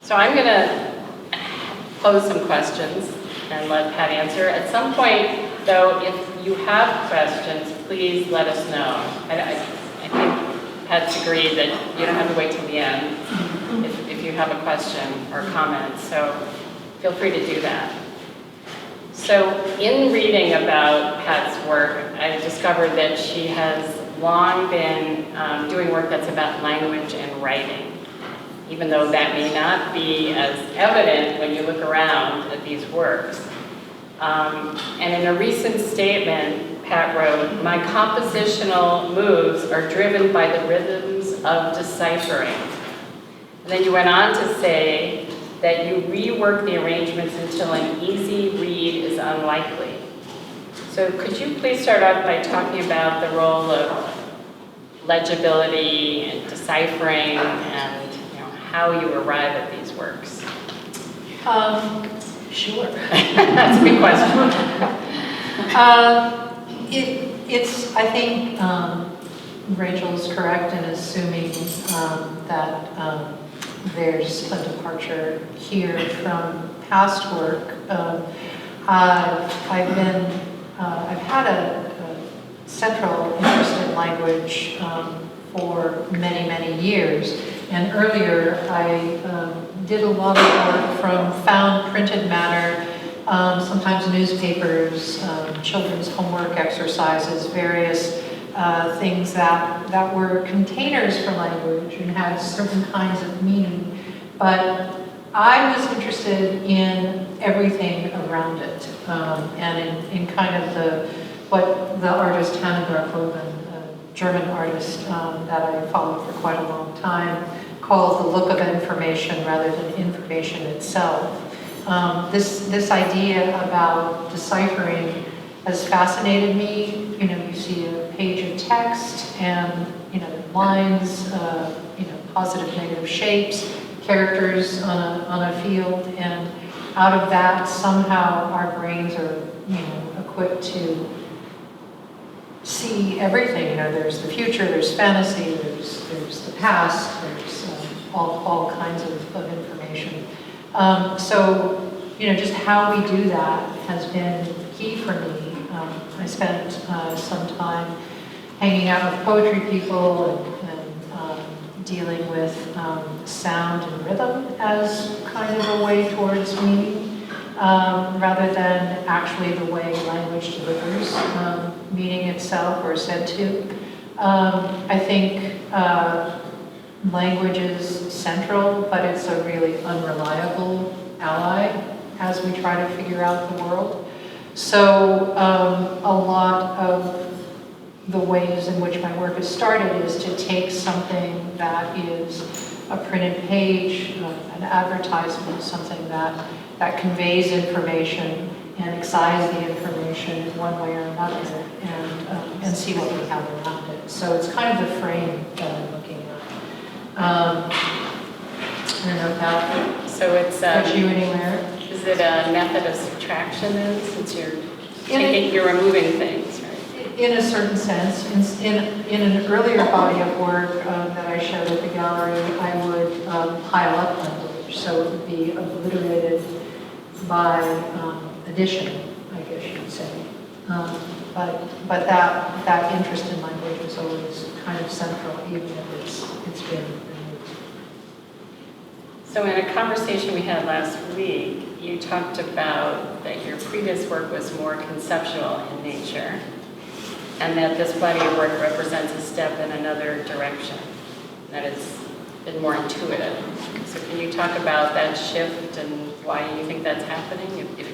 So I'm going to pose some questions and let Pat answer. At some point, though, if you have questions, please let us know. I think Pat's agreed that you don't have to wait till the end if you have a question or comment, so feel free to do that. So in reading about Pat's work, I discovered that she has long been doing work that's about language and writing, even though that may not be as evident when you look around at these works. And in a recent statement, Pat wrote, "My compositional moves are driven by the rhythms of deciphering." And then you went on to say that you rework the arrangements until an easy read is unlikely. So could you please start off by talking about the role of legibility and deciphering and how you arrive at these works? Sure. That's a big question. It's, I think, Rachel's correct in assuming that there's a departure here from past work. I've had a central interest in language for many, many years. And earlier, I did a lot of work from found printed matter, sometimes newspapers, children's homework exercises, various things that were containers for language and had certain kinds of meaning. But I was interested in everything around it, and in kind of what the artist Hannah Garfloven, a German artist that I followed for quite a long time, called the look of information rather than information itself. This idea about deciphering has fascinated me. You know, you see a page of text and, lines, positive, negative shapes, characters on a field, and out of that, somehow our brains are, equipped to see everything. There's the future, there's fantasy, there's the past, there's all kinds of information. So, just how we do that has been key for me. I spent some time hanging out with poetry people and dealing with sound and rhythm as kind of a way towards meaning, rather than actually the way language delivers meaning itself or said to. I think language is central, but it's a really unreliable ally as we try to figure out the world. So a lot of the ways in which my work has started is to take something that is a printed page, an advertisement, something that conveys information and excise the information in one way or another, and see what we have around it. So it's kind of the frame that I'm looking at. I don't know if that So it's puts you anywhere. Is it a method of subtraction then, since you're removing things, right? In a certain sense. In an earlier body of work that I showed at the gallery, I would pile up language, so it would be obliterated by addition, I guess you'd say. But that interest in language is always kind of central, even if it's been removed. So in a conversation we had last week, you talked about that your previous work was more conceptual in nature, and that this body of work represents a step in another direction, that it's been more intuitive. So can you talk about that shift and why you think that's happening, if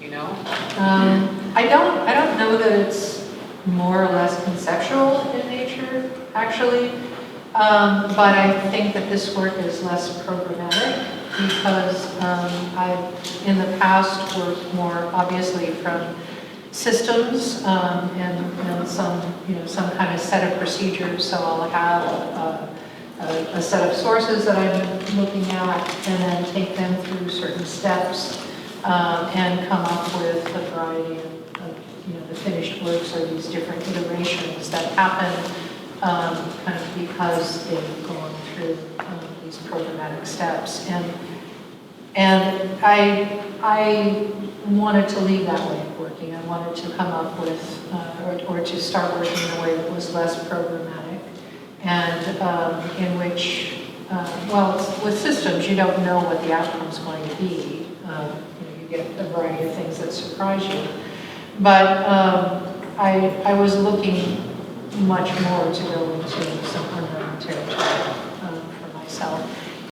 you know? I don't know that it's more or less conceptual in nature, actually. But I think that this work is less programmatic because I've, in the past, worked more obviously from systems and some kind of set of procedures. So I'll have a set of sources that I'm looking at, and then take them through certain steps and come up with a variety of the finished works or these different iterations that happen kind of because they've gone through these programmatic steps. And I wanted to leave that way of working. I wanted to come up with, or to start working in a way that was less programmatic, and in which, well, with systems, you don't know what the outcome's going to be. You get a variety of things that surprise you. But I was looking much more to go into some unknown territory for myself.